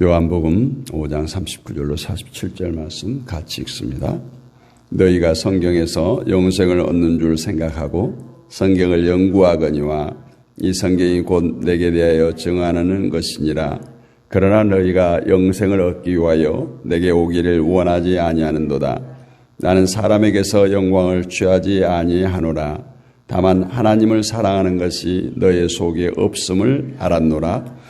요한복음 5장 39절로 47절 말씀 같이 읽습니다. 너희가 성경에서 영생을 얻는 줄 생각하고 성경을 연구하거니와 이 성경이 곧 내게 대하여 증언하는 것이니라. 그러나 너희가 영생을 얻기 위하여 내게 오기를 원하지 아니하는도다. 나는 사람에게서 영광을 취하지 아니하노라. 다만 하나님을 사랑하는 것이 너희 속에 없음을 알았노라.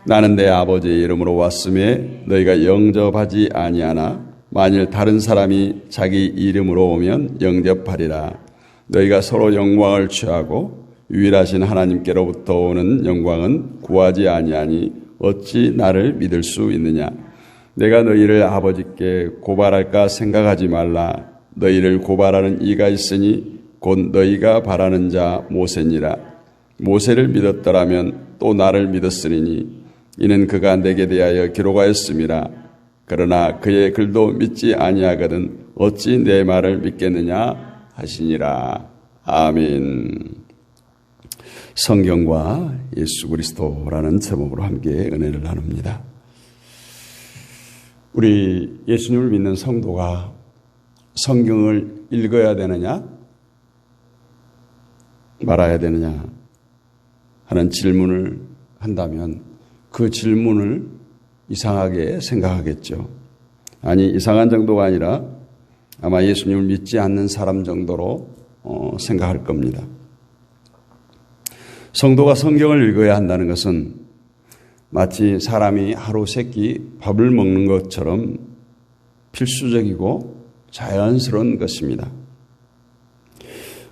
나는 내 아버지의 이름으로 왔음에 너희가 영접하지 아니하나 만일 다른 사람이 자기 이름으로 오면 영접하리라. 너희가 서로 영광을 취하고 유일하신 하나님께로부터 오는 영광은 구하지 아니하니 어찌 나를 믿을 수 있느냐. 내가 너희를 아버지께 고발할까 생각하지 말라. 너희를 고발하는 이가 있으니 곧 너희가 바라는 자 모세니라. 모세를 믿었더라면 또 나를 믿었으리니 이는 그가 내게 대하여 기록하였음이라. 그러나 그의 글도 믿지 아니하거든 어찌 내 말을 믿겠느냐 하시니라. 아멘. 성경과 예수 그리스도라는 제목으로 함께 은혜를 나눕니다. 우리 예수님을 믿는 성도가 성경을 읽어야 되느냐 말아야 되느냐 하는 질문을 한다면 그 질문을 이상하게 생각하겠죠. 아니, 이상한 정도가 아니라 아마 예수님을 믿지 않는 사람 정도로 생각할 겁니다. 성도가 성경을 읽어야 한다는 것은 마치 사람이 하루 세 끼 밥을 먹는 것처럼 필수적이고 자연스러운 것입니다.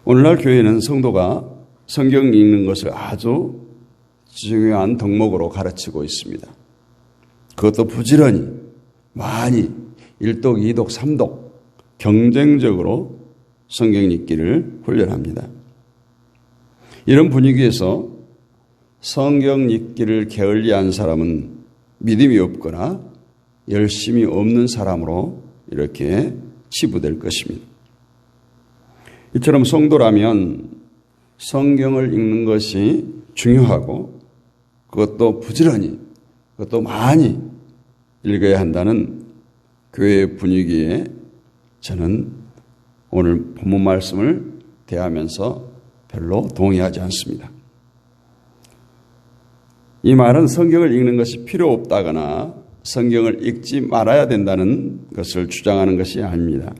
오늘날 교회는 성도가 성경 읽는 것을 아주 중요한 덕목으로 가르치고 있습니다. 그것도 부지런히 많이 1독, 2독, 3독 경쟁적으로 성경 읽기를 훈련합니다. 이런 분위기에서 성경 읽기를 게을리한 사람은 믿음이 없거나 열심이 없는 사람으로 이렇게 치부될 것입니다. 이처럼 성도라면 성경을 읽는 것이 중요하고 그것도 부지런히, 그것도 많이 읽어야 한다는 교회의 분위기에 저는 오늘 본문 말씀을 대하면서 별로 동의하지 않습니다. 이 말은 성경을 읽는 것이 필요 없다거나 성경을 읽지 말아야 된다는 것을 주장하는 것이 아닙니다.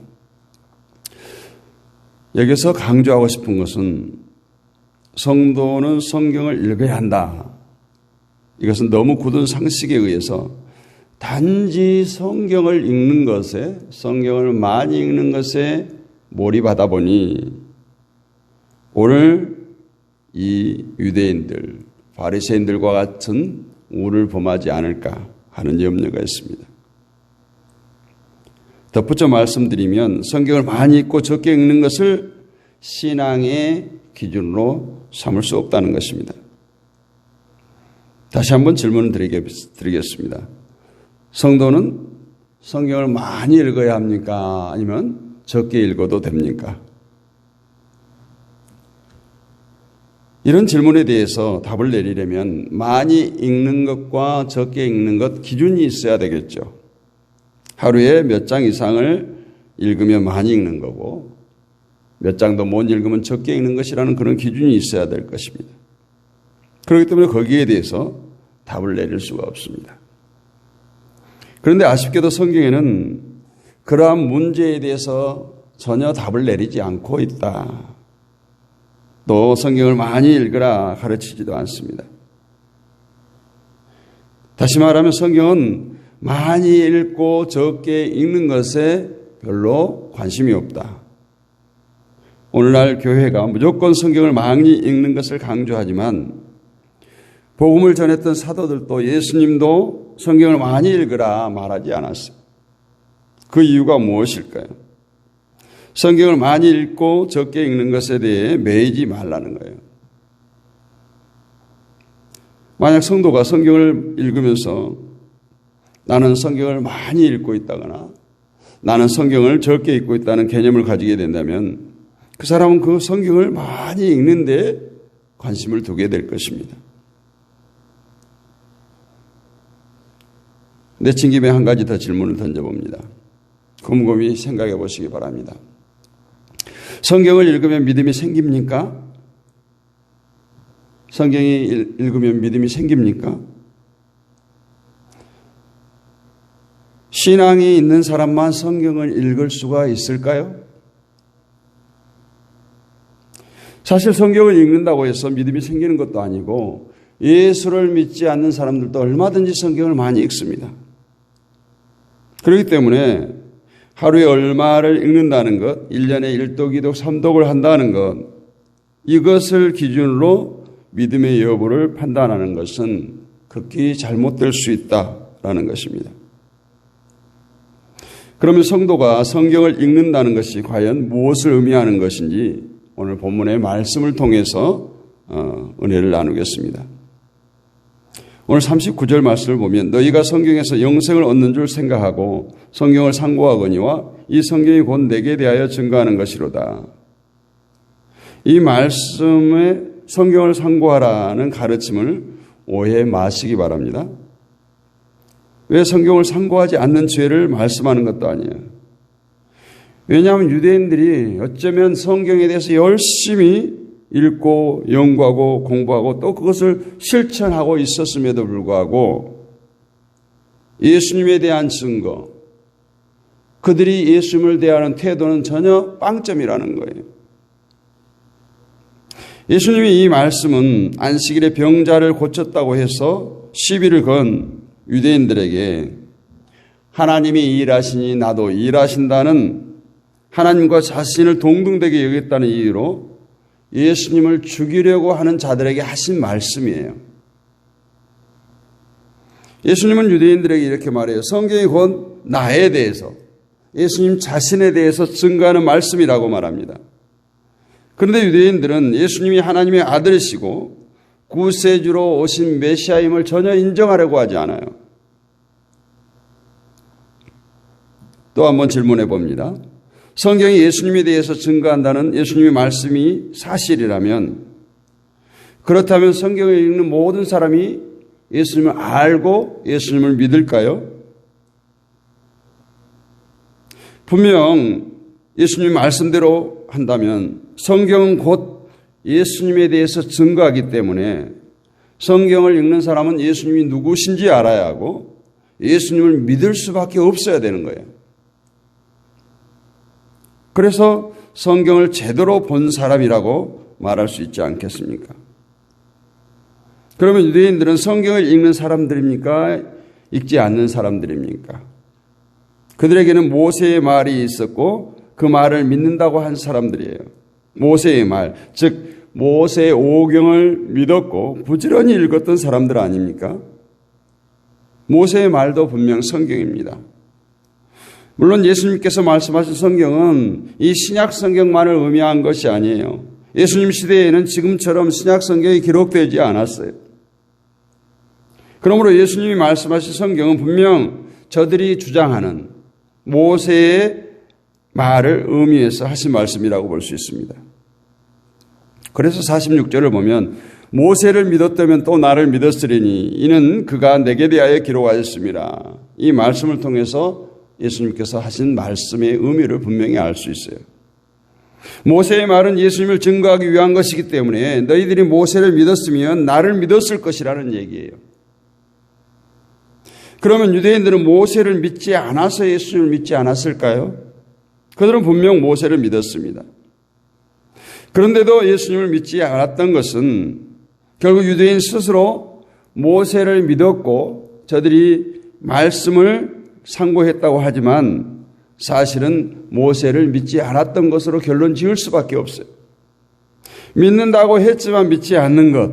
여기서 강조하고 싶은 것은 성도는 성경을 읽어야 한다. 이것은 너무 굳은 상식에 의해서 단지 성경을 읽는 것에, 성경을 많이 읽는 것에 몰입하다 보니 오늘 이 유대인들, 바리새인들과 같은 우를 범하지 않을까 하는 염려가 있습니다. 덧붙여 말씀드리면 성경을 많이 읽고 적게 읽는 것을 신앙의 기준으로 삼을 수 없다는 것입니다. 다시 한번 질문을 드리겠습니다. 성도는 성경을 많이 읽어야 합니까? 아니면 적게 읽어도 됩니까? 이런 질문에 대해서 답을 내리려면 많이 읽는 것과 적게 읽는 것 기준이 있어야 되겠죠. 하루에 몇 장 이상을 읽으면 많이 읽는 거고 몇 장도 못 읽으면 적게 읽는 것이라는 그런 기준이 있어야 될 것입니다. 그렇기 때문에 거기에 대해서 답을 내릴 수가 없습니다. 그런데 아쉽게도 성경에는 그러한 문제에 대해서 전혀 답을 내리지 않고 있다. 또 성경을 많이 읽으라 가르치지도 않습니다. 다시 말하면 성경은 많이 읽고 적게 읽는 것에 별로 관심이 없다. 오늘날 교회가 무조건 성경을 많이 읽는 것을 강조하지만 복음을 전했던 사도들도 예수님도 성경을 많이 읽으라 말하지 않았어요. 그 이유가 무엇일까요? 성경을 많이 읽고 적게 읽는 것에 대해 매이지 말라는 거예요. 만약 성도가 성경을 읽으면서 나는 성경을 많이 읽고 있다거나 나는 성경을 적게 읽고 있다는 개념을 가지게 된다면 그 사람은 그 성경을 많이 읽는데 관심을 두게 될 것입니다. 내친 김에 한 가지 더 질문을 던져봅니다. 곰곰이 생각해 보시기 바랍니다. 성경을 읽으면 믿음이 생깁니까? 성경이 읽으면 믿음이 생깁니까? 신앙이 있는 사람만 성경을 읽을 수가 있을까요? 사실 성경을 읽는다고 해서 믿음이 생기는 것도 아니고 예수를 믿지 않는 사람들도 얼마든지 성경을 많이 읽습니다. 그렇기 때문에 하루에 얼마를 읽는다는 것, 1년에 1독, 2독, 3독을 한다는 것, 이것을 기준으로 믿음의 여부를 판단하는 것은 극히 잘못될 수 있다라는 것입니다. 그러면 성도가 성경을 읽는다는 것이 과연 무엇을 의미하는 것인지 오늘 본문의 말씀을 통해서 은혜를 나누겠습니다. 오늘 39절 말씀을 보면 너희가 성경에서 영생을 얻는 줄 생각하고 성경을 상고하거니와 이 성경이 곧 내게 대하여 증거하는 것이로다. 이 말씀에 성경을 상고하라는 가르침을 오해 마시기 바랍니다. 왜 성경을 상고하지 않는 죄를 말씀하는 것도 아니에요. 왜냐하면 유대인들이 어쩌면 성경에 대해서 열심히 읽고 연구하고 공부하고 또 그것을 실천하고 있었음에도 불구하고 예수님에 대한 증거, 그들이 예수님을 대하는 태도는 전혀 빵점이라는 거예요. 예수님이 이 말씀은 안식일에 병자를 고쳤다고 해서 시비를 건 유대인들에게 하나님이 일하시니 나도 일하신다는 하나님과 자신을 동등되게 여겼다는 이유로 예수님을 죽이려고 하는 자들에게 하신 말씀이에요. 예수님은 유대인들에게 이렇게 말해요. 성경이 곧 나에 대해서, 예수님 자신에 대해서 증거하는 말씀이라고 말합니다. 그런데 유대인들은 예수님이 하나님의 아들이시고 구세주로 오신 메시아임을 전혀 인정하려고 하지 않아요. 또 한번 질문해 봅니다. 성경이 예수님에 대해서 증거한다는 예수님의 말씀이 사실이라면, 그렇다면 성경을 읽는 모든 사람이 예수님을 알고 예수님을 믿을까요? 분명 예수님 말씀대로 한다면 성경은 곧 예수님에 대해서 증거하기 때문에 성경을 읽는 사람은 예수님이 누구신지 알아야 하고 예수님을 믿을 수밖에 없어야 되는 거예요. 그래서 성경을 제대로 본 사람이라고 말할 수 있지 않겠습니까? 그러면 유대인들은 성경을 읽는 사람들입니까? 읽지 않는 사람들입니까? 그들에게는 모세의 말이 있었고 그 말을 믿는다고 한 사람들이에요. 모세의 말, 즉 모세의 오경을 믿었고 부지런히 읽었던 사람들 아닙니까? 모세의 말도 분명 성경입니다. 물론 예수님께서 말씀하신 성경은 이 신약 성경만을 의미한 것이 아니에요. 예수님 시대에는 지금처럼 신약 성경이 기록되지 않았어요. 그러므로 예수님이 말씀하신 성경은 분명 저들이 주장하는 모세의 말을 의미해서 하신 말씀이라고 볼 수 있습니다. 그래서 46절을 보면 모세를 믿었다면 또 나를 믿었으리니 이는 그가 내게 대하여 기록하였습니다. 이 말씀을 통해서 예수님께서 하신 말씀의 의미를 분명히 알 수 있어요. 모세의 말은 예수님을 증거하기 위한 것이기 때문에 너희들이 모세를 믿었으면 나를 믿었을 것이라는 얘기예요. 그러면 유대인들은 모세를 믿지 않아서 예수님을 믿지 않았을까요? 그들은 분명 모세를 믿었습니다. 그런데도 예수님을 믿지 않았던 것은 결국 유대인 스스로 모세를 믿었고 저들이 말씀을 상고했다고 하지만 사실은 모세를 믿지 않았던 것으로 결론 지을 수밖에 없어요. 믿는다고 했지만 믿지 않는 것,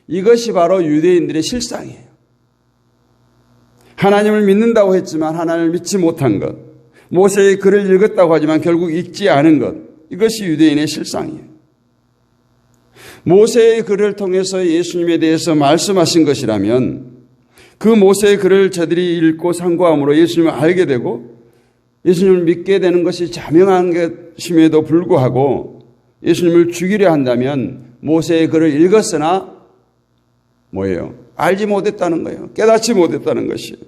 이것이 바로 유대인들의 실상이에요. 하나님을 믿는다고 했지만 하나님을 믿지 못한 것, 모세의 글을 읽었다고 하지만 결국 읽지 않은 것, 이것이 유대인의 실상이에요. 모세의 글을 통해서 예수님에 대해서 말씀하신 것이라면 그 모세의 글을 저들이 읽고 상고함으로 예수님을 알게 되고 예수님을 믿게 되는 것이 자명한 것임에도 불구하고 예수님을 죽이려 한다면 모세의 글을 읽었으나 뭐예요? 알지 못했다는 거예요. 깨닫지 못했다는 것이에요.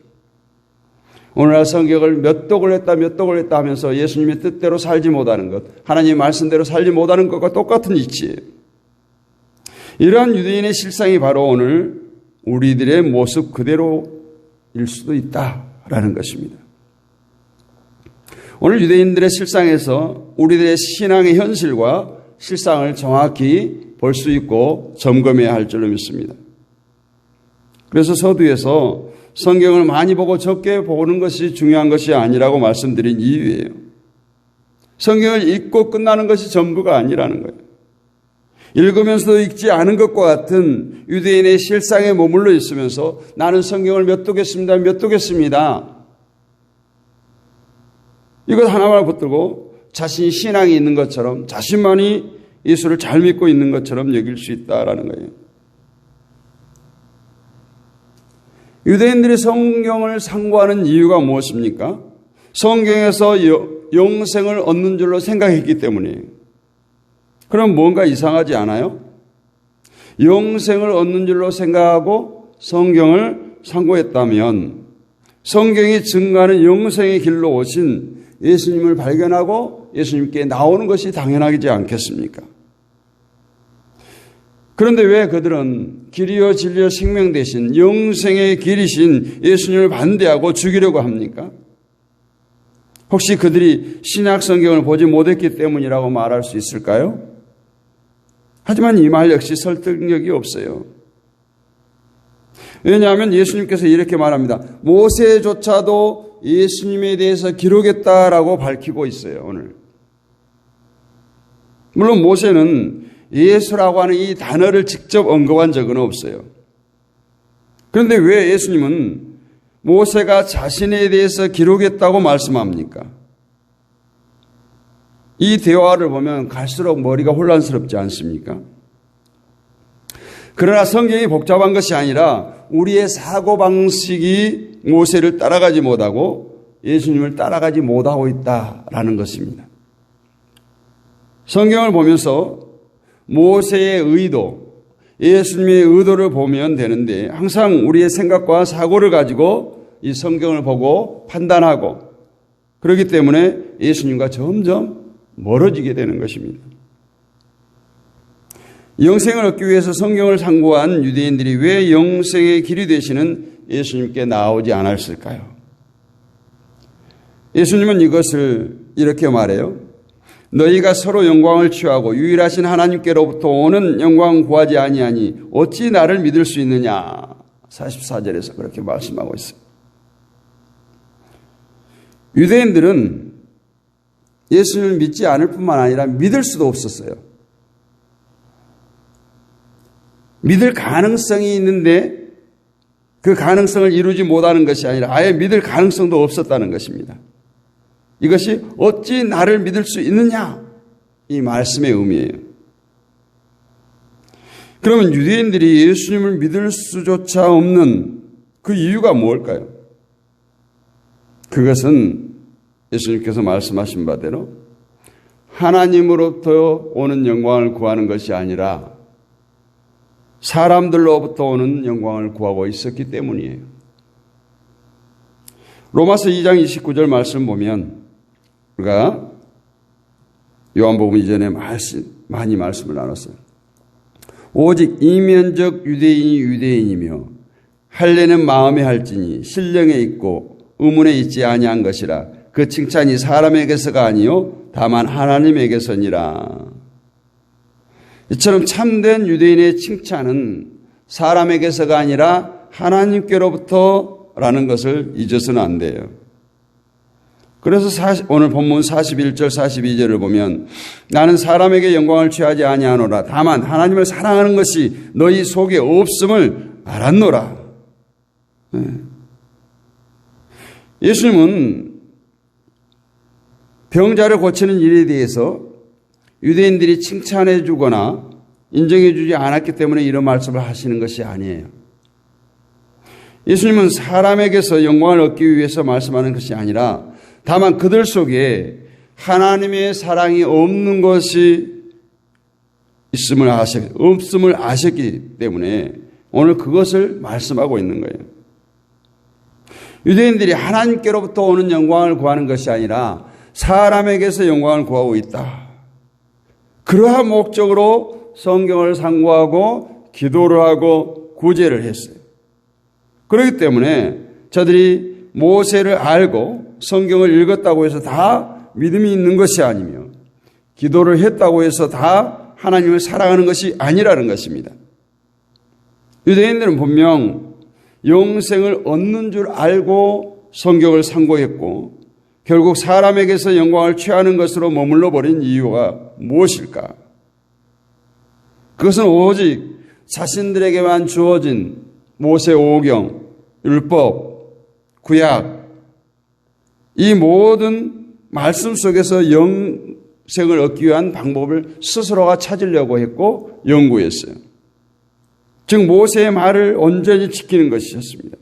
오늘날 성경을 몇 독을 했다 하면서 예수님의 뜻대로 살지 못하는 것, 하나님의 말씀대로 살지 못하는 것과 똑같은 이치예요. 이러한 유대인의 실상이 바로 오늘 우리들의 모습 그대로일 수도 있다라는 것입니다. 오늘 유대인들의 실상에서 우리들의 신앙의 현실과 실상을 정확히 볼 수 있고 점검해야 할 줄로 믿습니다. 그래서 서두에서 성경을 많이 보고 적게 보는 것이 중요한 것이 아니라고 말씀드린 이유예요. 성경을 읽고 끝나는 것이 전부가 아니라는 거예요. 읽으면서도 읽지 않은 것과 같은 유대인의 실상에 머물러 있으면서 나는 성경을 몇 독했습니다. 이것 하나만 붙들고 자신이 신앙이 있는 것처럼 자신만이 예수를 잘 믿고 있는 것처럼 여길 수 있다라는 거예요. 유대인들이 성경을 상고하는 이유가 무엇입니까? 성경에서 영생을 얻는 줄로 생각했기 때문이에요. 그럼 뭔가 이상하지 않아요? 영생을 얻는 줄로 생각하고 성경을 상고했다면 성경이 증거하는 영생의 길로 오신 예수님을 발견하고 예수님께 나오는 것이 당연하지 않겠습니까? 그런데 왜 그들은 길이요 진리요 생명 대신 영생의 길이신 예수님을 반대하고 죽이려고 합니까? 혹시 그들이 신약 성경을 보지 못했기 때문이라고 말할 수 있을까요? 하지만 이 말 역시 설득력이 없어요. 왜냐하면 예수님께서 이렇게 말합니다. 모세조차도 예수님에 대해서 기록했다라고 밝히고 있어요, 오늘. 물론 모세는 예수라고 하는 이 단어를 직접 언급한 적은 없어요. 그런데 왜 예수님은 모세가 자신에 대해서 기록했다고 말씀합니까? 이 대화를 보면 갈수록 머리가 혼란스럽지 않습니까? 그러나 성경이 복잡한 것이 아니라 우리의 사고방식이 모세를 따라가지 못하고 예수님을 따라가지 못하고 있다라는 것입니다. 성경을 보면서 모세의 의도, 예수님의 의도를 보면 되는데 항상 우리의 생각과 사고를 가지고 이 성경을 보고 판단하고 그렇기 때문에 예수님과 점점 멀어지게 되는 것입니다. 영생을 얻기 위해서 성경을 상고한 유대인들이 왜 영생의 길이 되시는 예수님께 나오지 않았을까요? 예수님은 이것을 이렇게 말해요. 너희가 서로 영광을 취하고 유일하신 하나님께로부터 오는 영광 구하지 아니하니 어찌 나를 믿을 수 있느냐. 44절에서 그렇게 말씀하고 있어요. 유대인들은 예수님을 믿지 않을 뿐만 아니라 믿을 수도 없었어요. 믿을 가능성이 있는데 그 가능성을 이루지 못하는 것이 아니라 아예 믿을 가능성도 없었다는 것입니다. 이것이 어찌 나를 믿을 수 있느냐? 이 말씀의 의미예요. 그러면 유대인들이 예수님을 믿을 수조차 없는 그 이유가 무엇일까요? 그것은 예수님께서 말씀하신 바대로 하나님으로부터 오는 영광을 구하는 것이 아니라 사람들로부터 오는 영광을 구하고 있었기 때문이에요. 로마서 2장 29절 말씀 보면 우리가 요한복음 이전에 많이 말씀을 나눴어요. 오직 이면적 유대인이 유대인이며 할례는 마음에 할지니 신령에 있고 의문에 있지 아니한 것이라 그 칭찬이 사람에게서가 아니요 다만 하나님에게서니라. 이처럼 참된 유대인의 칭찬은 사람에게서가 아니라 하나님께로부터라는 것을 잊어서는 안 돼요. 그래서 오늘 본문 41절 42절을 보면 나는 사람에게 영광을 취하지 아니하노라 다만 하나님을 사랑하는 것이 너희 속에 없음을 알았노라. 예수님은 병자를 고치는 일에 대해서 유대인들이 칭찬해 주거나 인정해 주지 않았기 때문에 이런 말씀을 하시는 것이 아니에요. 예수님은 사람에게서 영광을 얻기 위해서 말씀하는 것이 아니라 다만 그들 속에 하나님의 사랑이 없는 것이 없음을 아셨기 때문에 오늘 그것을 말씀하고 있는 거예요. 유대인들이 하나님께로부터 오는 영광을 구하는 것이 아니라 사람에게서 영광을 구하고 있다. 그러한 목적으로 성경을 상고하고 기도를 하고 구제를 했어요. 그렇기 때문에 저들이 모세를 알고 성경을 읽었다고 해서 다 믿음이 있는 것이 아니며 기도를 했다고 해서 다 하나님을 사랑하는 것이 아니라는 것입니다. 유대인들은 분명 영생을 얻는 줄 알고 성경을 상고했고 결국 사람에게서 영광을 취하는 것으로 머물러 버린 이유가 무엇일까? 그것은 오직 자신들에게만 주어진 모세 오경, 율법, 구약 이 모든 말씀 속에서 영생을 얻기 위한 방법을 스스로가 찾으려고 했고 연구했어요. 즉 모세의 말을 온전히 지키는 것이었습니다.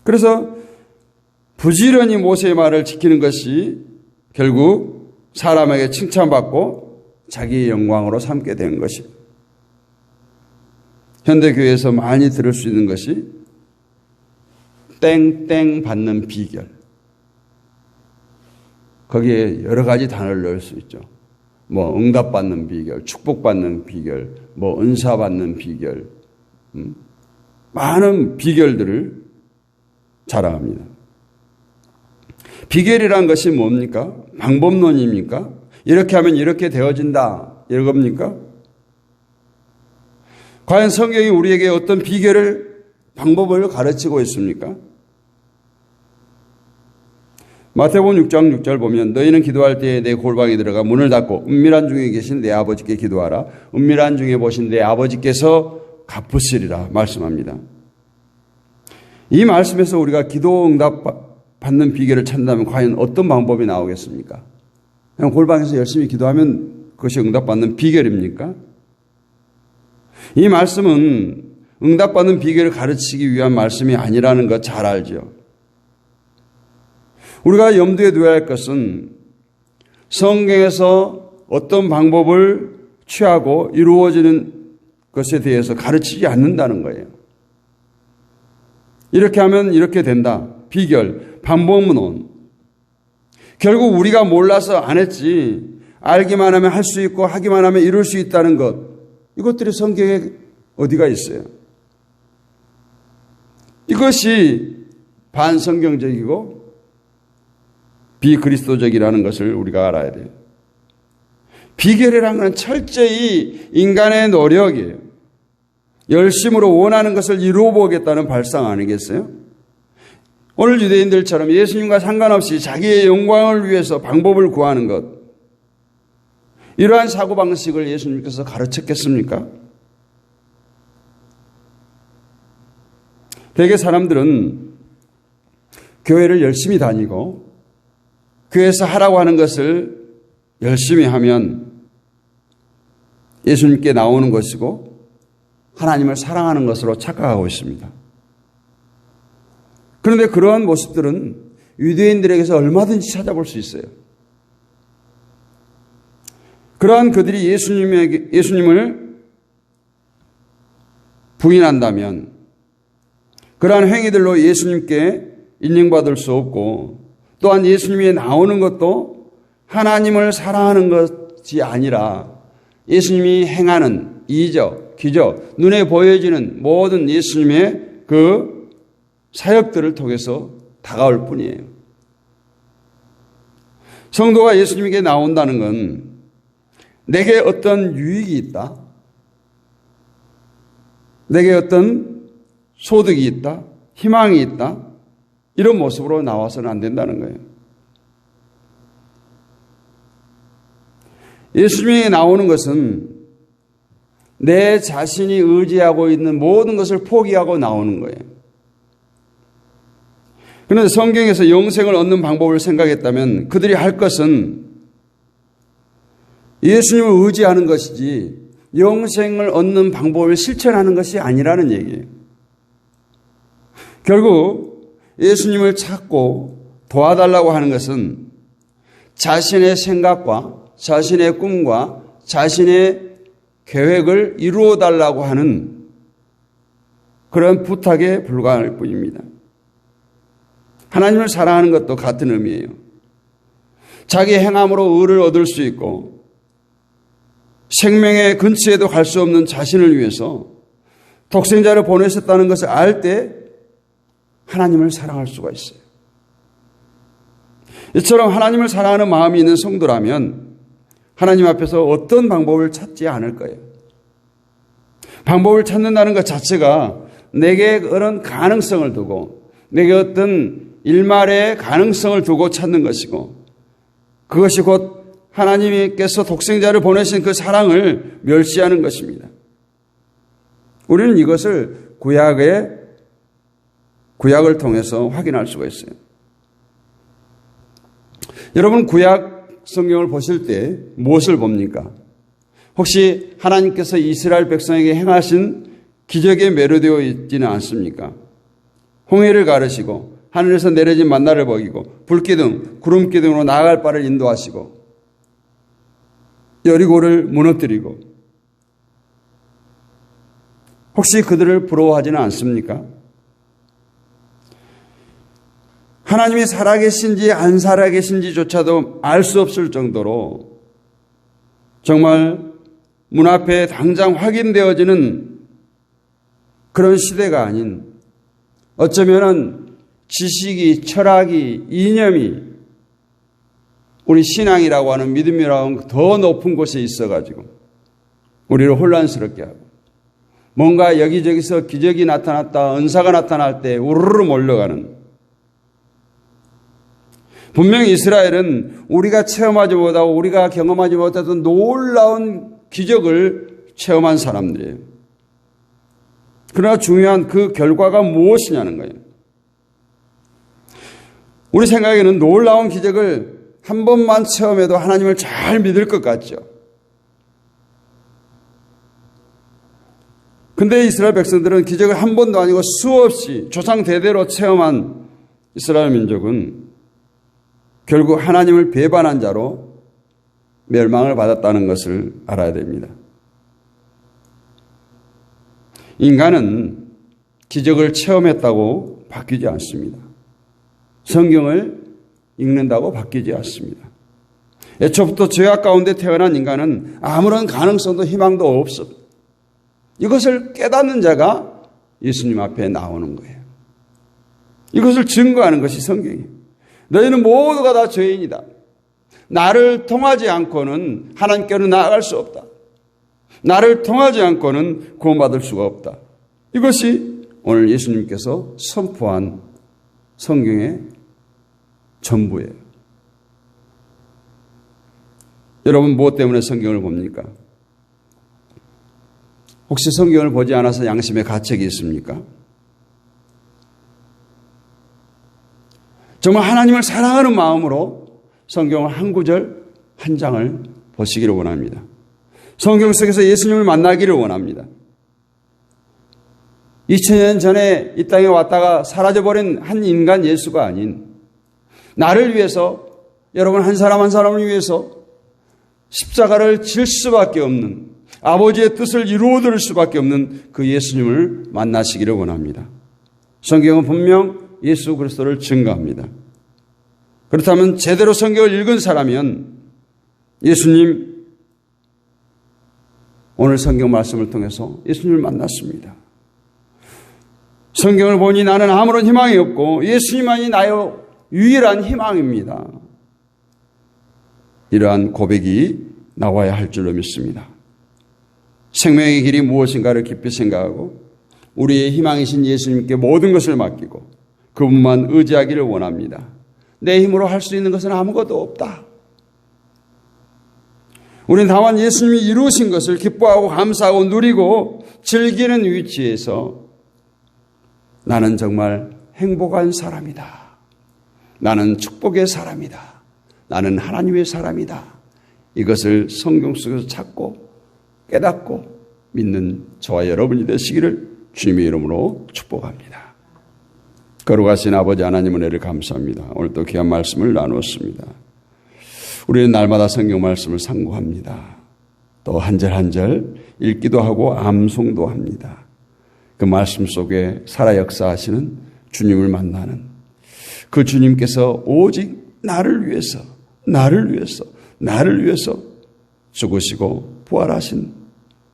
그래서 부지런히 모세의 말을 지키는 것이 결국 사람에게 칭찬받고 자기의 영광으로 삼게 된 것입니다. 현대교회에서 많이 들을 수 있는 것이 땡땡 받는 비결. 거기에 여러 가지 단어를 넣을 수 있죠. 뭐 응답받는 비결, 축복받는 비결, 뭐 은사받는 비결, 많은 비결들을 자랑합니다. 비결이란 것이 뭡니까? 방법론입니까? 이렇게 하면 이렇게 되어진다 이겁니까? 과연 성경이 우리에게 어떤 비결을 방법을 가르치고 있습니까? 마태복음 6장 6절 보면 너희는 기도할 때에 내 골방에 들어가 문을 닫고 은밀한 중에 계신 내 아버지께 기도하라. 은밀한 중에 보신 내 아버지께서 갚으시리라 말씀합니다. 이 말씀에서 우리가 기도 응답 받는 비결을 찾는다면 과연 어떤 방법이 나오겠습니까? 그냥 골방에서 열심히 기도하면 그것이 응답받는 비결입니까? 이 말씀은 응답받는 비결을 가르치기 위한 말씀이 아니라는 것 잘 알죠. 우리가 염두에 두어야 할 것은 성경에서 어떤 방법을 취하고 이루어지는 것에 대해서 가르치지 않는다는 거예요. 이렇게 하면 이렇게 된다. 비결, 방법론. 결국 우리가 몰라서 안 했지 알기만 하면 할 수 있고 하기만 하면 이룰 수 있다는 것. 이것들이 성경에 어디가 있어요? 이것이 반성경적이고 비그리스도적이라는 것을 우리가 알아야 돼요. 비결이라는 건 철저히 인간의 노력이에요. 열심으로 원하는 것을 이루어보겠다는 발상 아니겠어요? 오늘 유대인들처럼 예수님과 상관없이 자기의 영광을 위해서 방법을 구하는 것. 이러한 사고방식을 예수님께서 가르쳤겠습니까? 대개 사람들은 교회를 열심히 다니고 교회에서 하라고 하는 것을 열심히 하면 예수님께 나오는 것이고 하나님을 사랑하는 것으로 착각하고 있습니다. 그런데 그러한 모습들은 유대인들에게서 얼마든지 찾아볼 수 있어요. 그러한 그들이 예수님을 부인한다면 그러한 행위들로 예수님께 인정받을 수 없고 또한 예수님이 나오는 것도 하나님을 사랑하는 것이 아니라 예수님이 행하는 이적, 기적, 눈에 보여지는 모든 예수님의 그 사역들을 통해서 다가올 뿐이에요. 성도가 예수님에게 나온다는 건 내게 어떤 유익이 있다. 내게 어떤 소득이 있다. 희망이 있다. 이런 모습으로 나와서는 안 된다는 거예요. 예수님이 나오는 것은 내 자신이 의지하고 있는 모든 것을 포기하고 나오는 거예요. 그런데 성경에서 영생을 얻는 방법을 생각했다면 그들이 할 것은 예수님을 의지하는 것이지 영생을 얻는 방법을 실천하는 것이 아니라는 얘기예요. 결국 예수님을 찾고 도와달라고 하는 것은 자신의 생각과 자신의 꿈과 자신의 계획을 이루어 달라고 하는 그런 부탁에 불과할 뿐입니다. 하나님을 사랑하는 것도 같은 의미예요. 자기 행함으로 의를 얻을 수 있고 생명의 근처에도 갈 수 없는 자신을 위해서 독생자를 보내셨다는 것을 알 때 하나님을 사랑할 수가 있어요. 이처럼 하나님을 사랑하는 마음이 있는 성도라면 하나님 앞에서 어떤 방법을 찾지 않을 거예요. 방법을 찾는다는 것 자체가 내게 그런 가능성을 두고 내게 어떤 일말의 가능성을 두고 찾는 것이고 그것이 곧 하나님께서 독생자를 보내신 그 사랑을 멸시하는 것입니다. 우리는 이것을 구약을 통해서 확인할 수가 있어요. 여러분 구약 성경을 보실 때 무엇을 봅니까? 혹시 하나님께서 이스라엘 백성에게 행하신 기적에 매료되어 있지는 않습니까? 홍해를 가르시고 하늘에서 내려진 만나를 먹이고 불기둥, 구름기둥으로 나아갈 바를 인도하시고 여리고를 무너뜨리고 혹시 그들을 부러워하지는 않습니까? 하나님이 살아계신지 안 살아계신지조차도 알 수 없을 정도로 정말 문 앞에 당장 확인되어지는 그런 시대가 아닌 어쩌면은 지식이, 철학이, 이념이 우리 신앙이라고 하는 믿음이라고 하는 더 높은 곳에 있어가지고 우리를 혼란스럽게 하고 뭔가 여기저기서 기적이 나타났다, 은사가 나타날 때 우르르 몰려가는 분명히 이스라엘은 우리가 체험하지 못하고 우리가 경험하지 못했던 놀라운 기적을 체험한 사람들이에요. 그러나 중요한 그 결과가 무엇이냐는 거예요. 우리 생각에는 놀라운 기적을 한 번만 체험해도 하나님을 잘 믿을 것 같죠. 근데 이스라엘 백성들은 기적을 한 번도 아니고 수없이 조상 대대로 체험한 이스라엘 민족은 결국 하나님을 배반한 자로 멸망을 받았다는 것을 알아야 됩니다. 인간은 기적을 체험했다고 바뀌지 않습니다. 성경을 읽는다고 바뀌지 않습니다. 애초부터 죄악 가운데 태어난 인간은 아무런 가능성도 희망도 없습니다. 이것을 깨닫는 자가 예수님 앞에 나오는 거예요. 이것을 증거하는 것이 성경이에요. 너희는 모두가 다 죄인이다. 나를 통하지 않고는 하나님께로 나아갈 수 없다. 나를 통하지 않고는 구원받을 수가 없다. 이것이 오늘 예수님께서 선포한 성경의 전부예요. 여러분 무엇 때문에 성경을 봅니까? 혹시 성경을 보지 않아서 양심의 가책이 있습니까? 정말 하나님을 사랑하는 마음으로 성경을 한 구절 한 장을 보시기를 원합니다. 성경 속에서 예수님을 만나기를 원합니다. 2000년 전에 이 땅에 왔다가 사라져버린 한 인간 예수가 아닌 나를 위해서 여러분 한 사람 한 사람을 위해서 십자가를 질 수밖에 없는 아버지의 뜻을 이루어드릴 수밖에 없는 그 예수님을 만나시기를 원합니다. 성경은 분명 예수 그리스도를 증거합니다. 그렇다면 제대로 성경을 읽은 사람이면 예수님 오늘 성경 말씀을 통해서 예수님을 만났습니다. 성경을 보니 나는 아무런 희망이 없고 예수님만이 나의 유일한 희망입니다. 이러한 고백이 나와야 할 줄로 믿습니다. 생명의 길이 무엇인가를 깊이 생각하고 우리의 희망이신 예수님께 모든 것을 맡기고 그분만 의지하기를 원합니다. 내 힘으로 할 수 있는 것은 아무것도 없다. 우리는 다만 예수님이 이루신 것을 기뻐하고 감사하고 누리고 즐기는 위치에서 나는 정말 행복한 사람이다. 나는 축복의 사람이다. 나는 하나님의 사람이다. 이것을 성경 속에서 찾고 깨닫고 믿는 저와 여러분이 되시기를 주님의 이름으로 축복합니다. 거룩하신 아버지 하나님 은혜를 감사합니다. 오늘 또 귀한 말씀을 나누었습니다. 우리는 날마다 성경 말씀을 상고합니다. 또 한 절 한 절 읽기도 하고 암송도 합니다. 그 말씀 속에 살아 역사하시는 주님을 만나는 그 주님께서 오직 나를 위해서 죽으시고 부활하신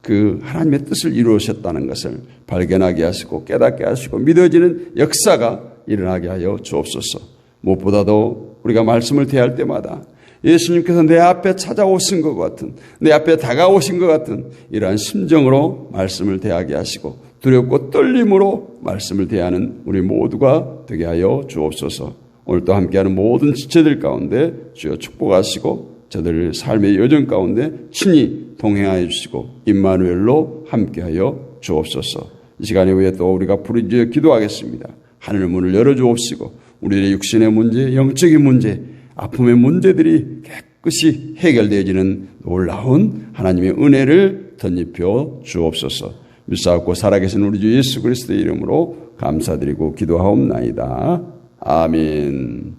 그 하나님의 뜻을 이루셨다는 것을 발견하게 하시고 깨닫게 하시고 믿어지는 역사가 일어나게 하여 주옵소서. 무엇보다도 우리가 말씀을 대할 때마다 예수님께서 내 앞에 찾아오신 것 같은, 내 앞에 다가오신 것 같은 이러한 심정으로 말씀을 대하게 하시고 두렵고 떨림으로 말씀을 대하는 우리 모두가 되게 하여 주옵소서. 오늘 또 함께하는 모든 지체들 가운데 주여 축복하시고 저들 삶의 여정 가운데 친히 동행하여 주시고 임마누엘로 함께하여 주옵소서. 이 시간에 위해 또 우리가 부르짖어 기도하겠습니다. 하늘 문을 열어주옵시고 우리의 육신의 문제, 영적인 문제, 아픔의 문제들이 깨끗이 해결되어지는 놀라운 하나님의 은혜를 덧입혀 주옵소서. 믿사옵고 살아계신 우리 주 예수 그리스도의 이름으로 감사드리고 기도하옵나이다. 아멘.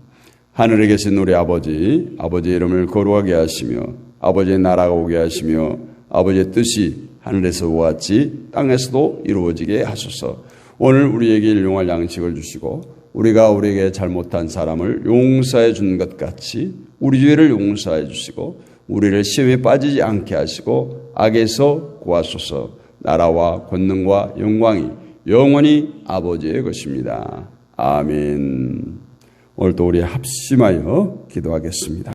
하늘에 계신 우리 아버지의 이름을 거룩하게 하시며 아버지의 나라가 오게 하시며 아버지의 뜻이 하늘에서와 같이 땅에서도 이루어지게 하소서. 오늘 우리에게 일용할 양식을 주시고 우리가 우리에게 잘못한 사람을 용서해 주는 것 같이 우리 죄를 용서해 주시고 우리를 시험에 빠지지 않게 하시고 악에서 구하소서. 나라와 권능과 영광이 영원히 아버지의 것입니다. 아멘. 오늘도 우리 합심하여 기도하겠습니다.